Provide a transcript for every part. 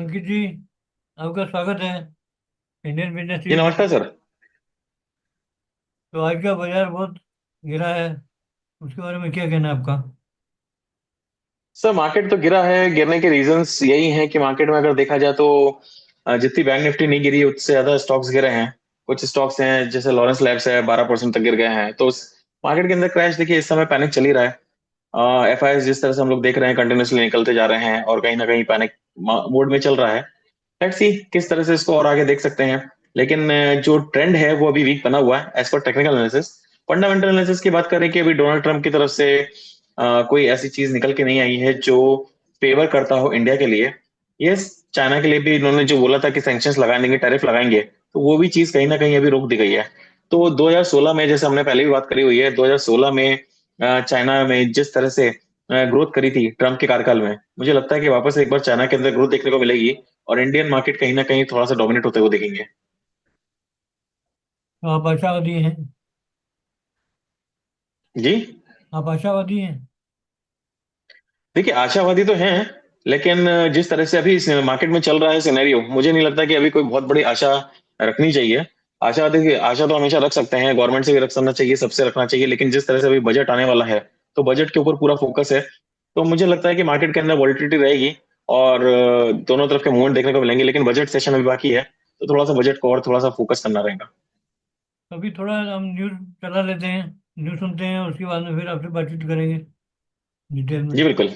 अंकित जी, आपका स्वागत है इंडियन बिजनेस जी टीवी पर। नमस्कार सर। तो आज का बाजार बहुत गिरा है, उसके बारे में क्या कहना है आपका? सर मार्केट तो गिरा है। गिरने के रीजंस यही हैं कि मार्केट में अगर देखा जाए तो जितनी बैंक निफ्टी नहीं गिरी उससे ज्यादा स्टॉक्स गिरे हैं। कुछ स्टॉक्स हैं जैसे लॉरेंस लैब्स है 12% तक गिर गए हैं। तो उस मार्केट के अंदर क्रैश देखिए इस समय पैनिक चल ही रहा है। एफआईएस जिस तरह से हम लोग देख रहे हैं कंटिन्यूसली निकलते जा रहे हैं और कहीं ना कहीं पैनिक मोड में चल रहा है। लेट्स सी किस तरह से इसको और आगे देख सकते हैं। लेकिन जो ट्रेंड है वो अभी वीक बना हुआ है as per technical analysis. Fundamental analysis की बात करें कि अभी डोनाल्ड ट्रंप की तरफ से कोई ऐसी चीज निकल के नहीं आई है जो फेवर करता हो इंडिया के लिए। यस, चाइना के लिए भी इन्होंने जो बोला था कि सैंक्शंस लगा देंगे, टैरिफ लगाएंगे, तो वो भी चीज कहीं ना कहीं अभी रोक दी गई है। तो 2016 में जैसे हमने पहले भी बात करी हुई है, 2016 में चाइना में जिस तरह से ग्रोथ करी थी ट्रम्प के कार्यकाल में, मुझे लगता है कि वापस एक बार चाइना के अंदर ग्रोथ देखने को मिलेगी और इंडियन मार्केट कहीं ना कहीं थोड़ा सा डोमिनेट होते हुए दिखेंगे। तो आप आशावादी हैं? जी। आप आशावादी हैं? देखिए आशावादी तो हैं, लेकिन जिस तरह से अभी इस मार्केट में चल रहा है सिनेरियो, मुझे नहीं लगता कि अभी कोई बहुत बड़ी आशा रखनी चाहिए। आशा देखिए, आशा तो हमेशा रख सकते हैं, गवर्नमेंट से भी रखना चाहिए, सबसे रखना चाहिए, लेकिन जिस तरह से अभी बजट आने वाला है तो बजट के ऊपर पूरा फोकस है। तो मुझे लगता है कि मार्केट के अंदर वॉलिटिलिटी रहेगी और दोनों तरफ के मूवमेंट देखने को मिलेंगे, लेकिन बजट सेशन अभी बाकी है तो थोड़ा सा बजट को और थोड़ा सा फोकस करना रहेगा। तो अभी थोड़ा हम न्यूज़ चला लेते हैं, न्यूज़ सुनते हैं, उसके बाद में फिर आपसे बातचीत करेंगे डिटेल में। जी बिल्कुल।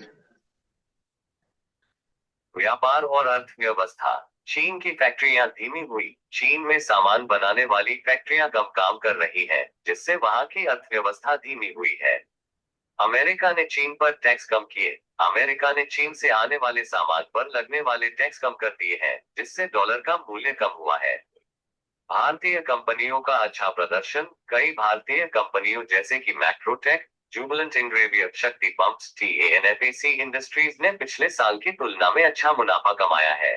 व्यापार और अर्थव्यवस्था। चीन की फैक्ट्रियां धीमी हुई। चीन में सामान बनाने वाली फैक्ट्रियां कम काम कर रही हैं, जिससे वहां की अर्थव्यवस्था धीमी हुई है। अमेरिका ने चीन पर टैक्स कम किए। अमेरिका ने चीन से आने वाले सामान पर लगने वाले टैक्स कम कर दिए हैं, जिससे डॉलर का मूल्य कम हुआ है। भारतीय कंपनियों का अच्छा प्रदर्शन। कई भारतीय कंपनियों जैसे कि मैक्रोटेक, जुबिलेंट इंग्रेविया, शक्ति पंप्स, टीएनएफएसी इंडस्ट्रीज ने पिछले साल की तुलना में अच्छा मुनाफा कमाया है।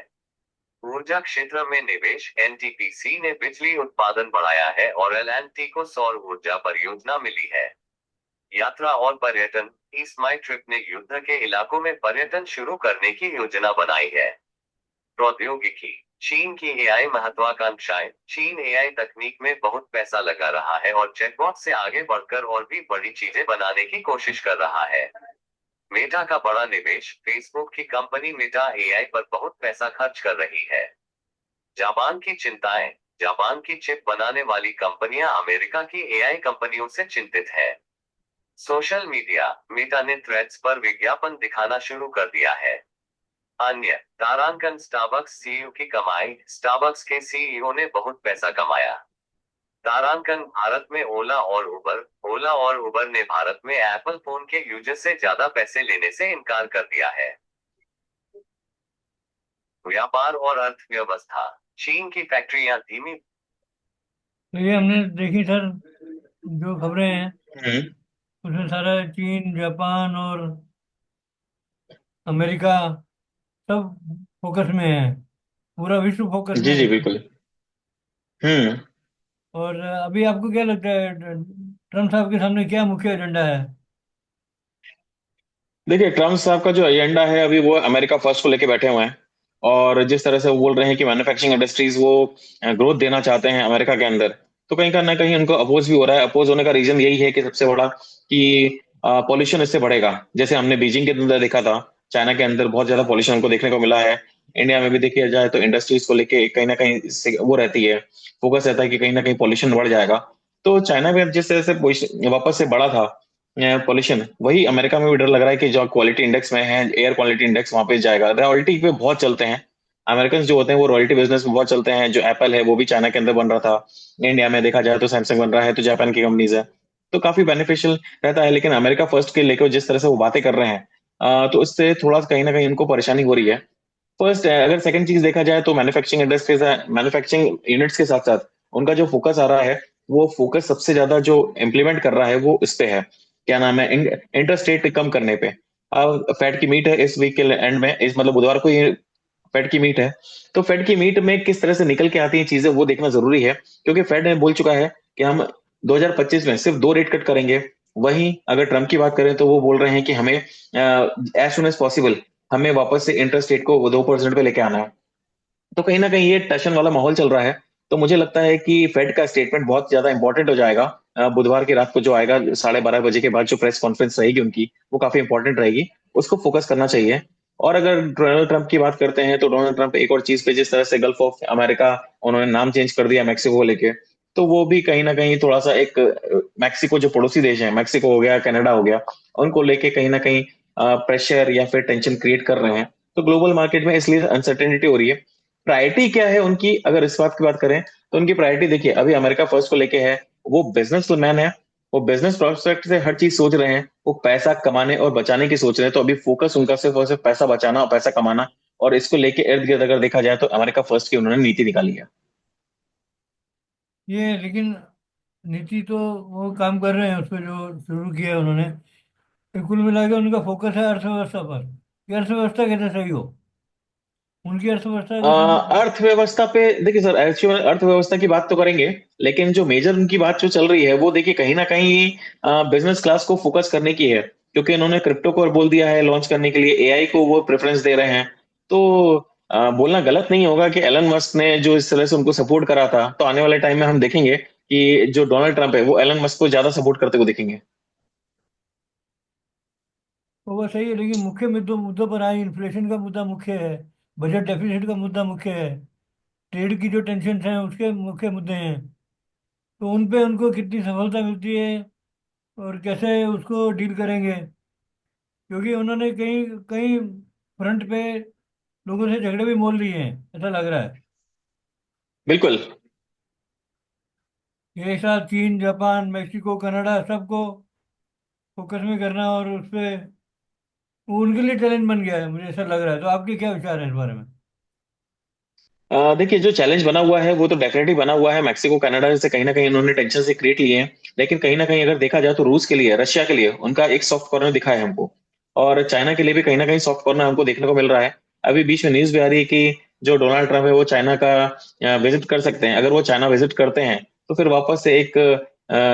ऊर्जा क्षेत्र में निवेश। एनटीपीसी ने बिजली उत्पादन बढ़ाया है और एलएनटी को सौर ऊर्जा परियोजना मिली है। यात्रा और पर्यटन। ईस्ट माई ट्रिप ने युद्ध के इलाकों में पर्यटन शुरू करने की योजना बनाई है। प्रौद्योगिकी। चीन की एआई महत्वाकांक्षाएं। चीन एआई तकनीक में बहुत पैसा लगा रहा है और चैटबॉट से आगे बढ़कर और भी बड़ी चीजें बनाने की कोशिश कर रहा है। मेटा का बड़ा निवेश। फेसबुक की कंपनी मेटा एआई पर बहुत पैसा खर्च कर रही है। जापान की चिंताएं। जापान की चिप बनाने वाली कंपनियां अमेरिका की एआई कंपनियों से चिंतित है। Social media. मेटा ने थ्रेड्स पर विज्ञापन दिखाना शुरू कर दिया है। अन्य तारांकन। स्टारबक्स सीईओ की कमाई। स्टारबक्स के सीईओ ने बहुत पैसा कमाया। तारांकन। भारत में ओला और उबर। ओला और उबर ने भारत में एप्पल फोन के यूजर से ज्यादा पैसे लेने से इनकार कर दिया है। व्यापार और अर्थव्यवस्था। चीन की फैक्ट्रियां धीमी। तो ये हमने देखी सर, जो खबरें हैं हम्म। उसमें सारा चीन, जापान और अमेरिका सब फोकस में है। पूरा विश्व फोकस में जी है। जी बिल्कुल। हम्म। और अभी आपको क्या लगता है, ट्रम्प साहब के सामने क्या मुख्य एजेंडा है? देखिए ट्रम्प साहब का जो एजेंडा है अभी वो अमेरिका फर्स्ट को लेके बैठे हुए हैं। और जिस तरह से वो बोल रहे हैं कि मैन्युफैक्चरिंग इंडस्ट्रीज वो ग्रोथ देना चाहते हैं अमेरिका के अंदर, तो कहीं का ना कहीं उनको अपोज भी हो रहा है। अपोज होने का रीजन यही है कि सबसे बड़ा कि पॉल्यूशन इससे बढ़ेगा। जैसे हमने बीजिंग के अंदर देखा था, चाइना के अंदर बहुत ज्यादा पॉल्यूशन हमको देखने को मिला है। इंडिया में भी देखा जाए तो इंडस्ट्रीज को लेके कहीं ना कहीं वो रहती है, फोकस रहता है कि कहीं ना कहीं पॉल्यूशन बढ़ जाएगा। तो चाइना में जिस तरह से वापस से बढ़ा था पॉल्यूशन, वही अमेरिका में भी डर लग रहा है कि जो क्वालिटी इंडेक्स में है, एयर क्वालिटी इंडेक्स वहां पे जाएगा। रॉयल्टी पे बहुत चलते हैं अमेरिकन जो होते हैं, वो रॉयल्टी बिजनेस में बहुत चलते हैं। जो एप्पल है वो भी चाइना के अंदर बन रहा था। इंडिया में देखा जाए तो सैमसंग बन रहा है, तो जापान की कंपनीज है। तो काफी बेनिफिशियल रहता है। लेकिन अमेरिका फर्स्ट के लेकर जिस तरह से वो बातें कर रहे हैं, तो इससे थोड़ा कहीं ना कहीं इनको परेशानी हो रही है। फर्स्ट अगर सेकंड चीज देखा जाए तो मैन्युफैक्चरिंग इंडस्ट्रीज, मैन्युफैक्चरिंग यूनिट्स के साथ साथ उनका जो फोकस आ रहा है, वो फोकस सबसे ज्यादा जो इम्प्लीमेंट कर रहा है वो इस पे है, क्या नाम है, इंटरस्टेट कम करने पे। अब फेड की मीट है इस वीक के एंड में, इस मतलब बुधवार को ये फेड की मीट है। तो फेड की मीट में किस तरह से निकल के आती हैं चीजें वो देखना जरूरी है, क्योंकि फेड ने बोल चुका है कि हम 2025 में सिर्फ दो रेट कट करेंगे। वहीं अगर ट्रम्प की बात करें तो वो बोल रहे हैं कि हमें एज सुन एज पॉसिबल हमें वापस से इंटरेस्ट रेट को 2% पे लेके आना है। तो कहीं ना कहीं ये टेंशन वाला माहौल चल रहा है। तो मुझे लगता है कि फेड का स्टेटमेंट बहुत ज्यादा इंपॉर्टेंट हो जाएगा। बुधवार की रात को जो आएगा 12:30 बजे के बाद जो प्रेस कॉन्फ्रेंस रहेगी उनकी, वो काफी इंपॉर्टेंट रहेगी। उसको फोकस करना चाहिए। और अगर डोनाल्ड ट्रंप की बात करते हैं तो डोनाल्ड ट्रंप एक और चीज पे, जिस तरह से गल्फ ऑफ अमेरिका उन्होंने नाम चेंज कर दिया मैक्सिको को लेके, तो वो भी कहीं ना कहीं थोड़ा सा एक मैक्सिको जो पड़ोसी देश है, मैक्सिको हो गया, कनाडा हो गया, उनको लेके कहीं ना कहीं प्रेशर या फिर टेंशन क्रिएट कर रहे हैं। तो ग्लोबल मार्केट में इसलिए अनसर्टेनिटी हो रही है। प्रायोरिटी क्या है उनकी, अगर इस बात की बात करें तो उनकी प्रायोरिटी देखिए, अभी अमेरिका फर्स्ट को लेके है। वो बिजनेस मैन है। वो बिजनेस प्रोस्पेक्ट से हर चीज सोच रहे हैं। वो पैसा कमाने और बचाने की सोच रहे हैं। तो अभी फोकस उनका सिर्फ और सिर्फ पैसा बचाना और पैसा कमाना। और इसको लेके इर्द गिर्द अगर देखा जाए तो अमेरिका फर्स्ट की उन्होंने नीति निकाली है। ये लेकिन नीति तो वो काम कर रहे हैं उस पर जो शुरू किया है उन्होंने। ये कुल मिला के उनका फोकस है अर्थव्यवस्था पर, कि अर्थव्यवस्था कैसे सही हो, उनकी अर्थव्यवस्था अगर सही। अर्थव्यवस्था पे देखिए सर, एक्चुअली अर्थव्यवस्था की बात तो करेंगे, लेकिन जो मेजर उनकी बात जो चल रही है वो देखिए कहीं ना कहीं बिजनेस क्लास को फोकस करने की है। क्योंकि उन्होंने क्रिप्टो को बोल दिया है लॉन्च करने के लिए, एआई को वो प्रेफरेंस दे रहे हैं। तो बोलना गलत नहीं होगा कि एलन मस्क ने जो इस तरह से उनको सपोर्ट करा था, तो आने वाले टाइम में हम देखेंगे कि जो डोनाल्ड ट्रंप है वो एलन मस्क को ज्यादा सपोर्ट करते हुए दिखेंगे। तो वो सही है, लेकिन मुख्य मुद्दों मुद्दों पर आए, इन्फ्लेशन का मुद्दा मुख्य है, बजट डेफिसिट का मुद्दा मुख्य है, ट्रेड की जो टेंशन हैं उसके मुख्य मुद्दे हैं। तो उन पे उनको कितनी सफलता मिलती है और कैसे उसको डील करेंगे, क्योंकि उन्होंने कई कई फ्रंट पे लोगों से झगड़े भी मोल लिए हैं, ऐसा लग रहा है। बिल्कुल। ये साथ चीन, जापान, मेक्सिको, कनाडा सबको फोकस में करना, और उस पे वो उनके लिए चैलेंज बन गया है, मुझे ऐसा लग रहा है। तो आपके क्या विचार है इस बारे में? देखिए, जो चैलेंज बना हुआ है वो तो डेफिनेटली बना हुआ है। मैक्सिको कनाडा से कहीं ना कहीं उन्होंने टेंशन से क्रिएट लिए हैं। लेकिन कहीं ना कहीं अगर देखा जाए तो रूस के लिए, रशिया के लिए उनका एक सॉफ्ट कॉर्नर दिखा है हमको। और चाइना के लिए भी कहीं ना कहीं सॉफ्ट कॉर्नर हमको देखने को मिल रहा है। अभी बीच में न्यूज भी आ रही है कि जो डोनाल्ड ट्रंप है वो चाइना का विजिट कर सकते हैं। अगर वो चाइना विजिट करते हैं तो फिर वापस से एक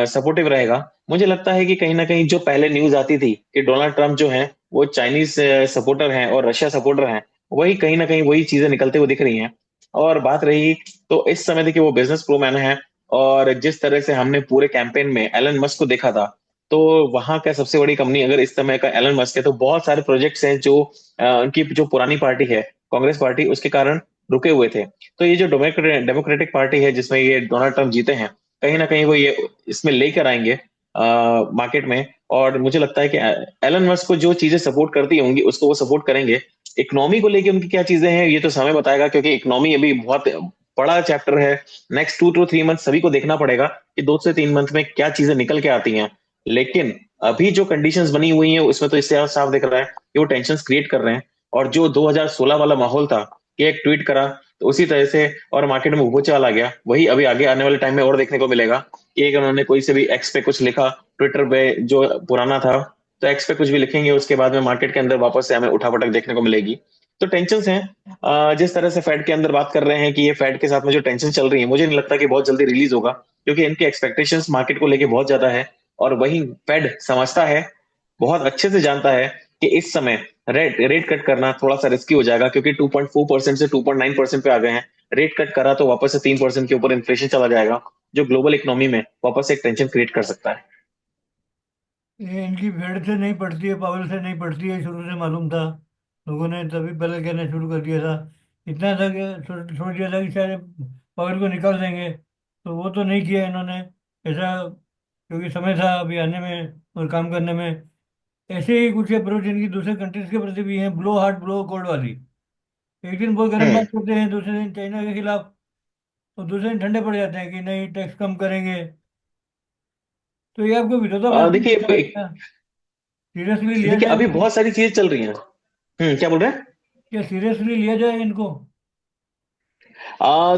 सपोर्टिव रहेगा। मुझे लगता है कि कहीं ना कहीं जो पहले न्यूज आती थी कि डोनाल्ड ट्रंप जो है वो चाइनीज सपोर्टर हैं और रशिया सपोर्टर हैं, वही कहीं ना कहीं वही चीजें निकलते हुए दिख रही हैं। और बात रही, तो इस समय देखिए वो बिजनेस प्रो मैन है। और जिस तरह से हमने पूरे कैंपेन में एलन मस्क को देखा था, तो वहां का सबसे बड़ी कंपनी अगर इस समय का एलन मस्क है, तो बहुत सारे प्रोजेक्ट्स हैं जो उनकी जो पुरानी पार्टी है, कांग्रेस पार्टी, उसके कारण रुके हुए थे। तो ये जो डेमोक्रेटिक पार्टी है जिसमें ये डोनाल्ड ट्रंप जीते हैं, कहीं ना कहीं वो ये इसमें लेकर आएंगे मार्केट में। और मुझे लगता है कि एलन मस्क को जो चीजें सपोर्ट करती होंगी उसको वो सपोर्ट करेंगे। इकोनॉमी को लेके उनकी क्या चीजें हैं ये तो समय बताएगा, क्योंकि इकोनॉमी अभी बहुत बड़ा चैप्टर है। नेक्स्ट 2 to 3 मंथ सभी को देखना पड़ेगा कि 2 से 3 मंथ में क्या चीजें निकल के आती हैं। लेकिन अभी जो कंडीशंस बनी हुई हैं उसमें तो इससे साफ दिख रहा है कि वो टेंशन क्रिएट कर रहे हैं। और जो 2016 वाला माहौल था कि एक ट्वीट करा तो उसी तरह से और मार्केट में भूचाल आ गया, वही अभी आगे आने वाले टाइम में और देखने को मिलेगा। कि एक उन्होंने कोई से भी एक्स पे कुछ लिखा, ट्विटर पे जो पुराना था, तो एक्स पे कुछ भी लिखेंगे उसके बाद में मार्केट के अंदर वापस से हमें उठापटक देखने को मिलेगी। तो टेंशन हैं। जिस तरह से फेड के अंदर बात कर रहे हैं कि ये फेड के साथ में जो टेंशन चल रही है, मुझे नहीं लगता कि बहुत जल्दी रिलीज होगा, क्योंकि इनकी एक्सपेक्टेशंस मार्केट को लेके बहुत ज्यादा है। और वही फेड समझता है, बहुत अच्छे से जानता है कि इस समय रेट रेट कट करना थोड़ा सा रिस्की हो जाएगा, क्योंकि 2.4% से 2.9% पे आ गए हैं। रेट कट करा तो वापस से 3% के ऊपर इन्फ्लेशन चला जाएगा, जो ग्लोबल इकोनॉमी में वापस से एक टेंशन क्रिएट कर सकता है। ये इनकी भेड़ से नहीं पड़ती है, पावल से नहीं पड़ती है, शुरू से मालूम था। लोगों ने तभी पहले कहना शुरू कर दिया था। इतना था कि सोच दिया था कि शायद पावल को निकाल देंगे, तो वो तो नहीं किया इन्होंने ऐसा, क्योंकि समय था अभी आने में और काम करने में। ऐसे ही कुछ अप्रोच इनकी दूसरे कंट्रीज के प्रति भी है, ब्लो हार्ट ब्लो कोल्ड वाली। एक दिन बहुत गर्म हम्म। बात करते हैं, दूसरे दिन चाइना के खिलाफ, और दूसरे दिन ठंडे पड़ जाते हैं कि नहीं टैक्स कम करेंगे। तो ये आपको विरोधाभास नहीं देखिए लगता है क्या? सीरियसली लिया देखिए जाए अभी इनको? बहुत सारी चीजें चल रही हैं। क्या बोल रहे हैं? क्या सीरियसली लिया जाए इनको?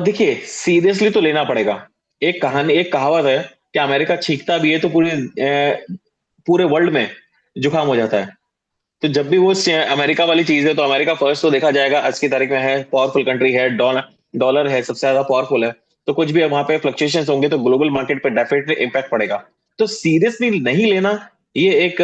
देखिए, सीरियसली तो लेना पड़ेगा। एक कहावत है कि अमेरिका छींकता भी है तो पूरे वर्ल्ड में जुकाम हो जाता है। तो जब भी वो अमेरिका वाली चीज है तो अमेरिका फर्स्ट तो देखा जाएगा। आज की तारीख में है पावरफुल कंट्री है, डॉलर डॉलर है सबसे ज्यादा पावरफुल है। तो कुछ भी वहां पे फ्लक्चुएशंस होंगे तो ग्लोबल मार्केट पे डेफिनेटली इम्पैक्ट पड़ेगा। तो सीरियसली नहीं लेना, ये एक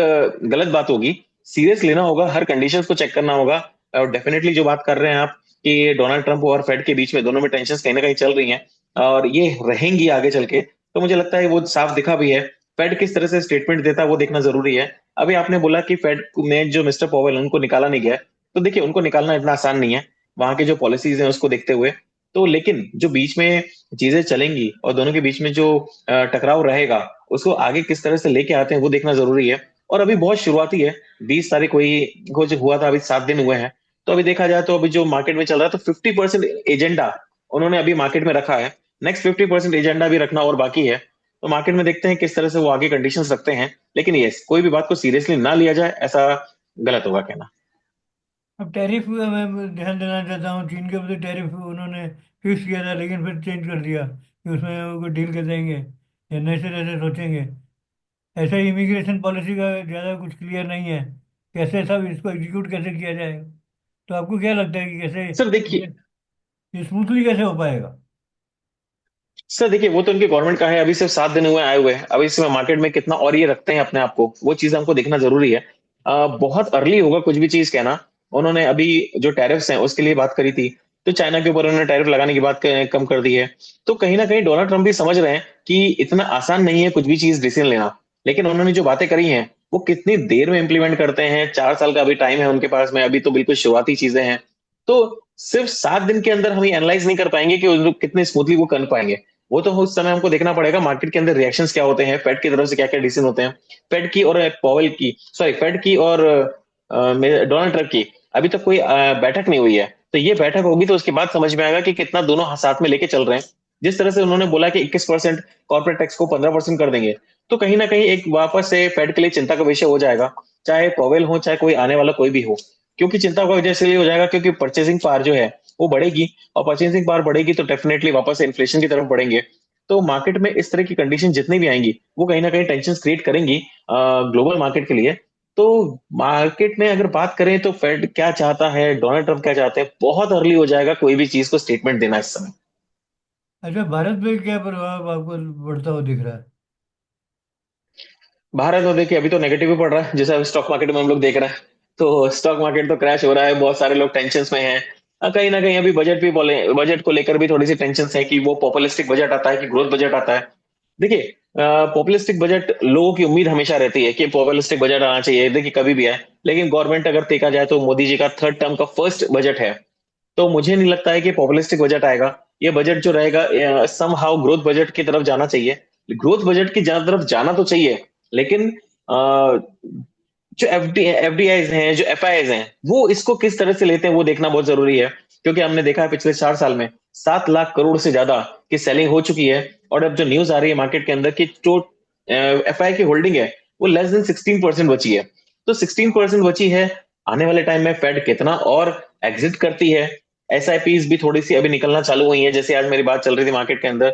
गलत बात होगी। सीरियस लेना होगा, हर कंडीशंस को चेक करना होगा। और डेफिनेटली जो बात कर रहे हैं आप, कि डोनाल्ड ट्रंप और फेड के बीच में दोनों में टेंशन कहीं ना कहीं चल रही हैं और ये रहेंगी आगे चल के। तो मुझे लगता है वो साफ दिखा भी है। फेड किस तरह से स्टेटमेंट देता है वो देखना जरूरी है। अभी आपने बोला कि फेड में जो मिस्टर पॉवेल उनको निकाला नहीं गया है, तो देखिए उनको निकालना इतना आसान नहीं है वहां के जो पॉलिसीज हैं उसको देखते हुए। तो लेकिन जो बीच में चीजें चलेंगी और दोनों के बीच में जो टकराव रहेगा उसको आगे किस तरह से लेके आते हैं वो देखना जरूरी है। और अभी बहुत शुरुआती है, 20 तारीख हुई को जो हुआ था, अभी 7 दिन हुए हैं। तो अभी देखा जाए तो अभी जो मार्केट में चल रहा है तो 50% एजेंडा उन्होंने अभी मार्केट में रखा है। नेक्स्ट 50% एजेंडा भी रखना और बाकी है। तो मार्केट में देखते हैं किस तरह से वो आगे कंडीशंस रखते हैं। लेकिन ये कोई भी बात को सीरियसली ना लिया जाए ऐसा गलत होगा कहना। अब टैरिफ मैं ध्यान देना चाहता हूँ, चीन के ऊपर टैरिफ उन्होंने फिक्स किया था लेकिन फिर चेंज कर दिया कि उसमें वो डील कर देंगे या नए सिरे से सोचेंगे। ऐसा इमिग्रेशन पॉलिसी का ज़्यादा कुछ क्लियर नहीं है, कैसे सब इसको एग्जीक्यूट कैसे किया जाएगा। तो आपको क्या लगता है कि कैसे सर देखिए ये स्मूथली कैसे हो पाएगा? सर देखिए वो तो उनके गवर्नमेंट का है, अभी सिर्फ 7 दिन हुए आए हुए हैं। अभी इसमें मार्केट में कितना और ये रखते हैं अपने आप को, वो चीज हमको देखना जरूरी है। बहुत अर्ली होगा कुछ भी चीज कहना। उन्होंने अभी जो टैरिफ्स हैं उसके लिए बात करी थी, तो चाइना के ऊपर उन्होंने टैरिफ लगाने की बात कम कर दी है। तो कहीं ना कहीं डोनाल्ड ट्रंप भी समझ रहे हैं कि इतना आसान नहीं है कुछ भी चीज डिसीजन लेना। लेकिन उन्होंने जो बातें करी हैं वो कितनी देर में इंप्लीमेंट करते हैं, 4 साल का अभी टाइम है उनके पास में, अभी तो बिल्कुल शुरुआती चीजें हैं। तो सिर्फ 7 दिन के अंदर हम एनालाइज नहीं कर पाएंगे कि उन लोग कितने स्मूथली वो कर पाएंगे। वो तो उस समय हमको देखना पड़ेगा मार्केट के अंदर रिएक्शंस क्या होते हैं, फेड की तरफ से क्या क्या डिसीजन होते हैं। फेड की और पॉवेल की, सॉरी फेड की और डोनाल्ड ट्रंप की अभी तक कोई बैठक नहीं हुई है। तो ये बैठक होगी तो उसके बाद समझ में आएगा कि कितना दोनों साथ में लेके चल रहे हैं। जिस तरह से उन्होंने बोला कि 21% कॉर्पोरेट टैक्स को 15% कर देंगे, तो कहीं ना कहीं एक वापस से फेड के लिए चिंता का विषय हो जाएगा, चाहे पॉवेल हो चाहे कोई आने वाला कोई भी हो। क्योंकि चिंता का वजह इसलिए हो जाएगा क्योंकि परचेसिंग पावर जो है वो बढ़ेगी, और परचेसिंग पावर बढ़ेगी तो डेफिनेटली वापस इन्फ्लेशन की तरफ बढ़ेंगे। तो मार्केट में इस तरह की कंडीशन जितनी भी आएंगी वो कहीं ना कहीं टेंशन क्रिएट करेंगी ग्लोबल मार्केट के लिए। तो मार्केट में अगर बात करें तो फेड क्या चाहता है, डोनाल्ड ट्रंप क्या चाहते हैं, बहुत अर्ली हो जाएगा कोई भी चीज को स्टेटमेंट देना इस समय। अच्छा, भारत में क्या प्रभाव आपको बढ़ता हुआ दिख रहा है? भारत में देखिए अभी तो नेगेटिव ही पड़ रहा है, जैसे स्टॉक मार्केट में हम लोग देख रहे हैं। तो स्टॉक मार्केट तो क्रैश हो रहा है, बहुत सारे लोग टेंशन में हैं। कहीं ना कहीं अभी बजट भी बोले, बजट को लेकर भी थोड़ी सी टेंशन है कि वो पॉपुलिस्टिक बजट आता है कि ग्रोथ बजट आता है। देखिए पॉपुलिस्टिक बजट लोगों की उम्मीद हमेशा रहती है कि पॉपुलिस्टिक बजट आना चाहिए, देखिए कभी भी आए। लेकिन गवर्नमेंट अगर देखा जाए तो मोदी जी का 3rd टर्म का फर्स्ट बजट है। तो मुझे नहीं लगता है कि पॉपुलिस्टिक बजट आएगा। ये बजट जो रहेगा सम हाउ ग्रोथ बजट की तरफ जाना चाहिए। ग्रोथ बजट की तरफ जाना तो चाहिए, लेकिन अ, जो एफडीआईज हैं, जो एफआईआईज हैं, वो इसको किस तरह से लेते हैं वो देखना बहुत जरूरी है। क्योंकि हमने देखा है पिछले 4 साल में 7 लाख करोड़ से ज्यादा की सेलिंग हो चुकी है। और अब जो न्यूज आ रही है मार्केट के अंदर की जो एफआई की होल्डिंग है वो लेस देन 16% बची है। तो 16% बची है, आने वाले टाइम में फेड कितना और एग्जिट करती है। एसआईपीज भी थोड़ी सी अभी निकलना चालू हुई है, जैसे आज मेरी बात चल रही थी मार्केट के अंदर,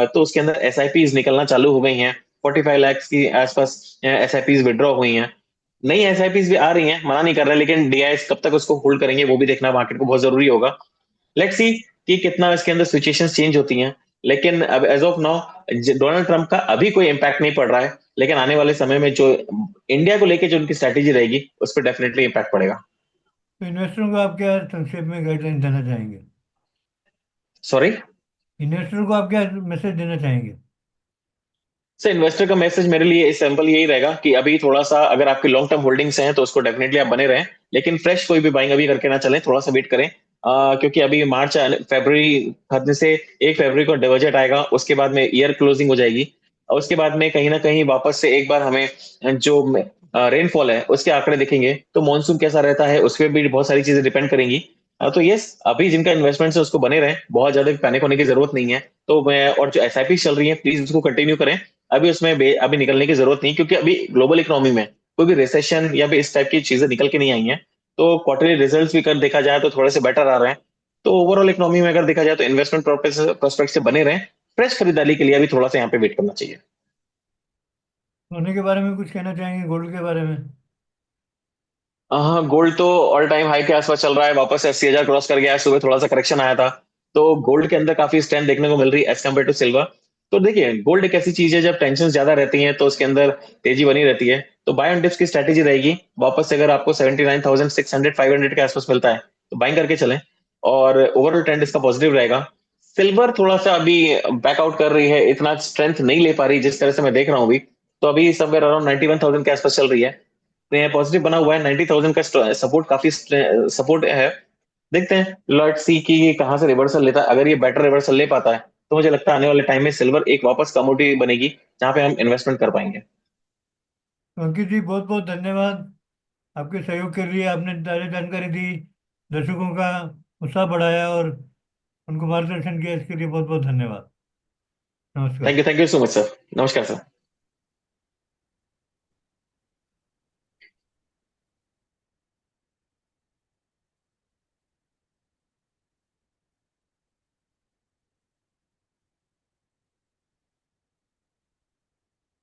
तो उसके अंदर एसआईपीज निकलना चालू हो गई हैं। 45 लाख की आसपास एसआईपीज विड्रॉ हुई हैं। नई एसआईपीज भी आ रही हैं, मना नहीं कर रहे, लेकिन डीआईएस कब तक उसको होल्ड करेंगे वो भी देखना मार्केट को बहुत जरूरी होगा। लेट्स सी कि कितना इसके अंदर सिचुएशंस चेंज होती हैं। लेकिन अब as of now Donald Trump का अभी कोई इम्पैक्ट नहीं पड़ रहा है, लेकिन आने वाले समय में जो इंडिया को लेके जो उनकी स्ट्रैटेजी रहेगी उस पर डेफिनेटली इम्पैक्ट पड़ेगा। तो इन्वेस्टरों को आप क्या संक्षेप में गाइडलाइन देना चाहेंगे? सॉरी इन्वेस्टरों को आप क्या मैसेज देना चाहेंगे? सर, इन्वेस्टर का मैसेज मेरे लिए सिंपल यही रहेगा कि अभी थोड़ा सा अगर आपके लॉन्ग टर्म होल्डिंग्स हैं तो उसको डेफिनेटली आप बने रहें, लेकिन फ्रेश कोई भी बाइंग अभी करके ना चलें, थोड़ा सा वेट करें। क्योंकि अभी मार्च फरवरी खत्म से 1 फरवरी को बजट आएगा, उसके बाद में ईयर क्लोजिंग हो जाएगी। और उसके बाद में कहीं ना कहीं वापस से एक बार हमें जो रेनफॉल है उसके आंकड़े दिखेंगे, तो मानसून कैसा रहता है उस पर भी बहुत सारी चीजें डिपेंड करेंगी। तो यस, अभी जिनका इन्वेस्टमेंट है उसको बने रहें, बहुत ज्यादा पैनिक होने की जरूरत नहीं है। तो मैं, और जो एसआईपी चल रही है प्लीज उसको कंटिन्यू करें। अभी उसमें अभी निकलने की जरूरत नहीं, क्योंकि अभी ग्लोबल इकोनॉमी में कोई भी रिसेशन या भी इस टाइप की चीजें निकल के नहीं आई हैं। तो क्वार्टरली रिजल्ट्स भी कर देखा जाए तो थोड़े से बेटर आ रहे हैं। तो ओवरऑल इकोनॉमी में अगर देखा जाए तो इन्वेस्टमेंट प्रोस्पेक्ट से बने रहें। फ्रेश खरीदारी के लिए अभी थोड़ा सा यहाँ पे वेट करना चाहिए। सोने के बारे में कुछ कहना चाहेंगे, गोल्ड के बारे में? हाँ, गोल्ड तो ऑल टाइम हाई के आसपास चल रहा है, वापस 80,000 क्रॉस कर गया है, सुबह थोड़ा सा करेक्शन आया था। तो गोल्ड के अंदर काफी स्ट्रेंथ देखने को मिल रही है एज कम्पेयर टू सिल्वर। तो देखिए गोल्ड एक ऐसी चीज है जब टेंशन ज्यादा रहती है तो उसके अंदर तेजी बनी रहती है। तो बाय ऑन डिप्स की स्ट्रैटेजी रहेगी, वापस से अगर आपको 79,600 500 के आसपास मिलता है तो बाइंग करके चलें। और ओवरऑल ट्रेंड इसका पॉजिटिव रहेगा। सिल्वर थोड़ा सा अभी बैकआउट कर रही है, इतना स्ट्रेंथ नहीं ले पा रही जिस तरह से मैं देख रहा हूँ अभी। तो अभी समवेयर अराउंड 91,000 के आसपास चल रही है, तो ये पॉजिटिव बना हुआ है। 90,000 का सपोर्ट, काफी सपोर्ट है। देखते हैं लॉर्ड सी की ये कहाँ से रिवर्सल लेता है। अगर ये बेटर रिवर्सल ले पाता है तो मुझे लगता है आने वाले टाइम में सिल्वर एक वापस कमोडिटी बनेगी जहां पे हम इन्वेस्टमेंट कर पाएंगे। तो अंकित जी, बहुत बहुत धन्यवाद आपके सहयोग के लिए। आपने सारी जानकारी दी, दर्शकों का उत्साह बढ़ाया और उनको मार्गदर्शन किया, इसके लिए बहुत बहुत धन्यवाद। नमस्कार। Thank you so much sir. नमस्कार सर।